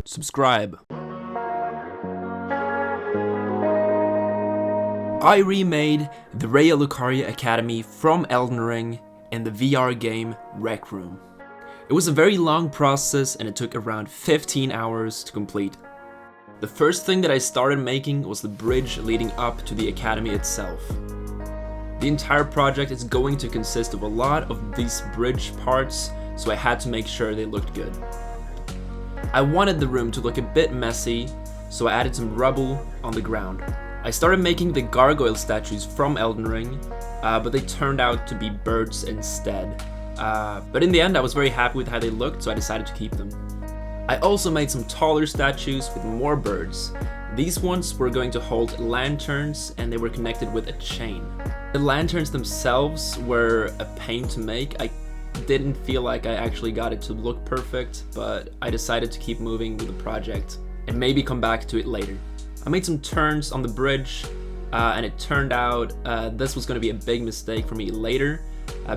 Subscribe. I remade the Raya Lucaria Academy from Elden Ring in the VR game Rec Room. It was a very long process and it took around 15 hours to complete. The first thing that I started making was the bridge leading up to the academy itself. The entire project is going to consist of a lot of these bridge parts, so I had to make sure they looked good. I wanted the room to look a bit messy, so I added some rubble on the ground. I started making the gargoyle statues from Elden Ring, but they turned out to be birds instead. But in the end I was very happy with how they looked, so I decided to keep them. I also made some taller statues with more birds. These ones were going to hold lanterns and they were connected with a chain. The lanterns themselves were a pain to make. I didn't feel like I actually got it to look perfect, but I decided to keep moving with the project and maybe come back to it later. I made some turns on the bridge and it turned out this was going to be a big mistake for me later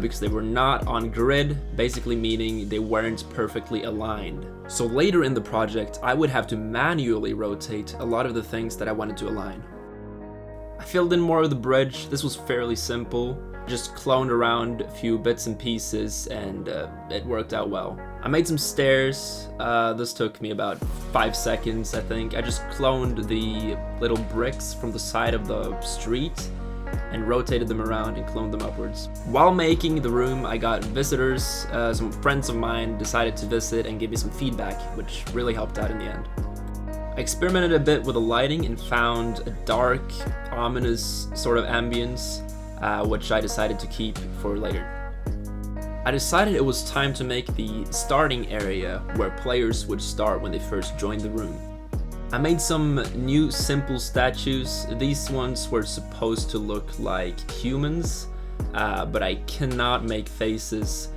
because they were not on grid, basically meaning they weren't perfectly aligned. So later in the project I would have to manually rotate a lot of the things that I wanted to align. I filled in more of the bridge. This was fairly simple. Just cloned around a few bits and pieces and it worked out well. I made some stairs. This took me about 5 seconds, I think. I just cloned the little bricks from the side of the street and rotated them around and cloned them upwards. While making the room, I got visitors. Some friends of mine decided to visit and give me some feedback, which really helped out in the end. I experimented a bit with the lighting and found a dark, ominous sort of ambience, which I decided to keep for later. I decided it was time to make the starting area where players would start when they first joined the room. I made some new simple statues. These ones were supposed to look like humans, but I cannot make faces,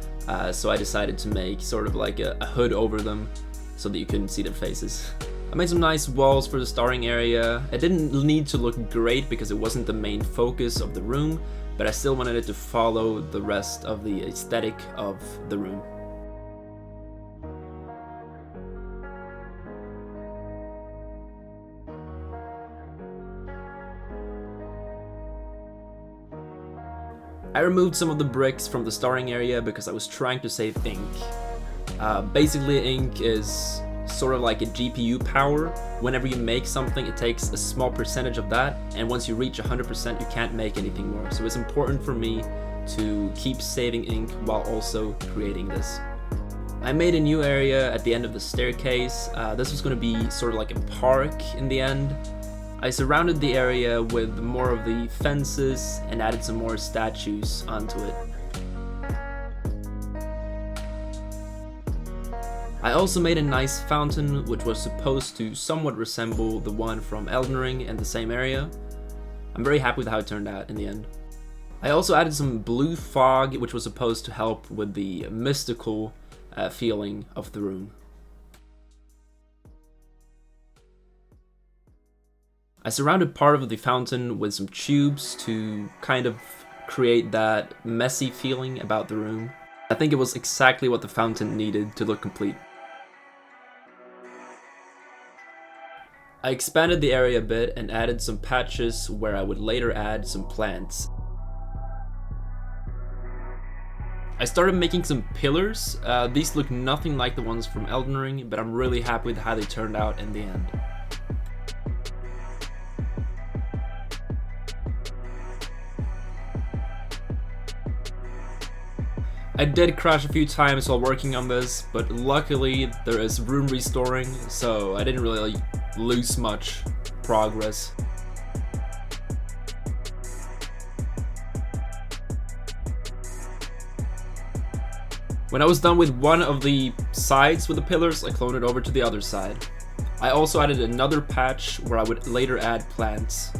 so I decided to make sort of like a hood over them so that you couldn't see their faces. I made some nice walls for the starting area. It didn't need to look great because it wasn't the main focus of the room, but I still wanted it to follow the rest of the aesthetic of the room. I removed some of the bricks from the starting area because I was trying to save ink. Basically, ink is sort of like a GPU power. Whenever you make something, it takes a small percentage of that, and once you reach 100% you can't make anything more. So it's important for me to keep saving ink while also creating this. I made a new area at the end of the staircase. This was going to be sort of like a park in the end. I surrounded the area with more of the fences and added some more statues onto it. I also made a nice fountain which was supposed to somewhat resemble the one from Elden Ring in the same area. I'm very happy with how it turned out in the end. I also added some blue fog which was supposed to help with the mystical feeling of the room. I surrounded part of the fountain with some tubes to kind of create that messy feeling about the room. I think it was exactly what the fountain needed to look complete. I expanded the area a bit and added some patches where I would later add some plants. I started making some pillars. These look nothing like the ones from Elden Ring, but I'm really happy with how they turned out in the end. I did crash a few times while working on this, but luckily there is room restoring, so I didn't really lose much progress. When I was done with one of the sides with the pillars, I cloned it over to the other side. I also added another patch where I would later add plants.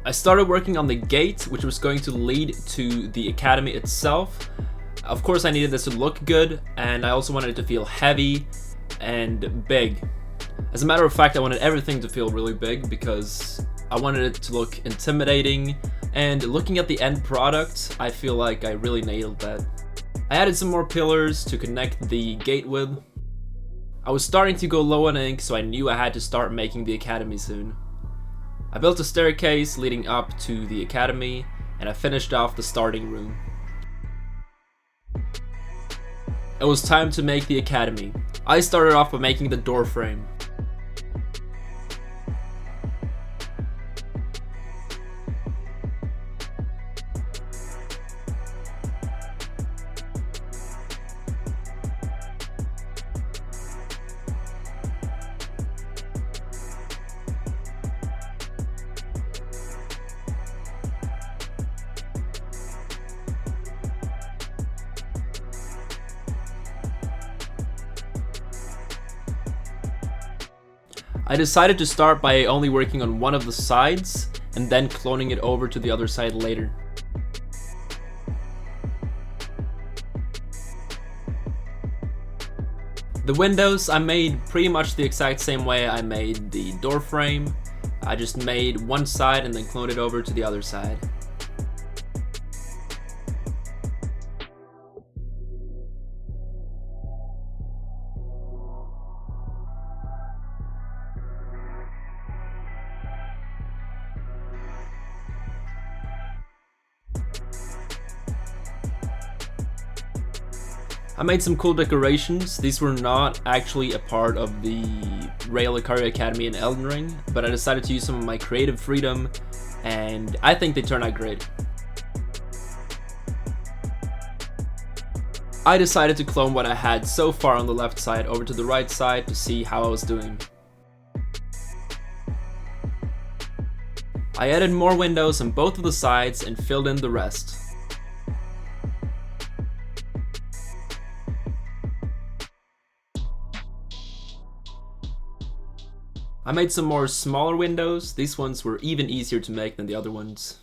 I started working on the gate, which was going to lead to the academy itself. Of course I needed this to look good, and I also wanted it to feel heavy and big. As a matter of fact, I wanted everything to feel really big because I wanted it to look intimidating, and looking at the end product, I feel like I really nailed that. I added some more pillars to connect the gate with. I was starting to go low on ink, so I knew I had to start making the academy soon. I built a staircase leading up to the academy, and I finished off the starting room. It was time to make the academy. I started off by making the door frame. I decided to start by only working on one of the sides and then cloning it over to the other side later. The windows I made pretty much the exact same way I made the door frame. I just made one side and then cloned it over to the other side. I made some cool decorations. These were not actually a part of the Raya Lucaria Academy in Elden Ring, but I decided to use some of my creative freedom, and I think they turned out great. I decided to clone what I had so far on the left side over to the right side to see how I was doing. I added more windows on both of the sides and filled in the rest. I made some more smaller windows. These ones were even easier to make than the other ones.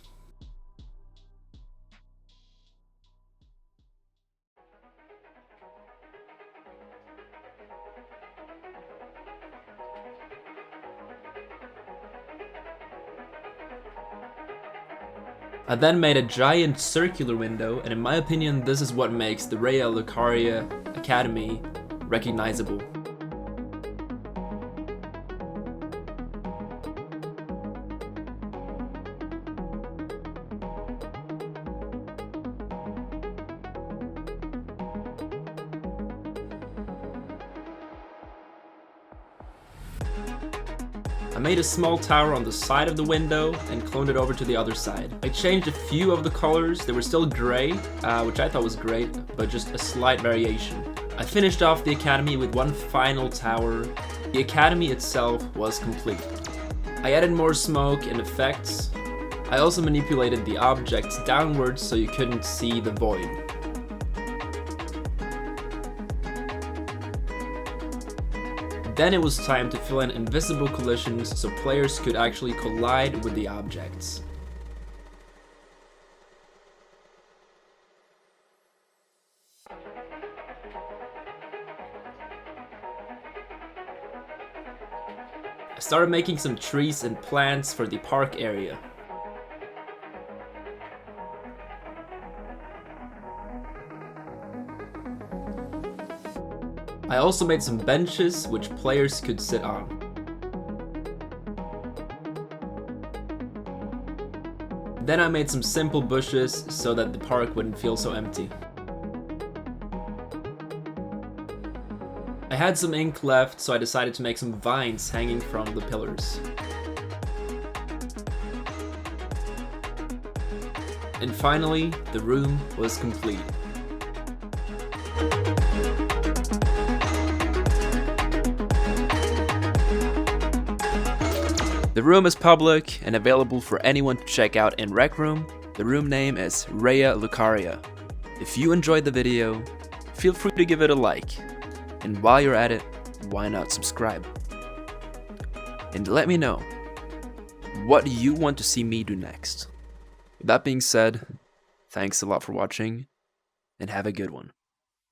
I then made a giant circular window, and in my opinion this is what makes the Raya Lucaria Academy recognizable. I made a small tower on the side of the window and cloned it over to the other side. I changed a few of the colors. They were still gray, which I thought was great, but just a slight variation. I finished off the academy with one final tower. The academy itself was complete. I added more smoke and effects. I also manipulated the objects downwards so you couldn't see the void. Then it was time to fill in invisible collisions so players could actually collide with the objects. I started making some trees and plants for the park area. I also made some benches which players could sit on. Then I made some simple bushes so that the park wouldn't feel so empty. I had some ink left, so I decided to make some vines hanging from the pillars. And finally, the room was complete. The room is public and available for anyone to check out in Rec Room. The room name is Raya Lucaria. If you enjoyed the video, feel free to give it a like. And while you're at it, why not subscribe? And let me know, what do you want to see me do next? With that being said, thanks a lot for watching, and have a good one.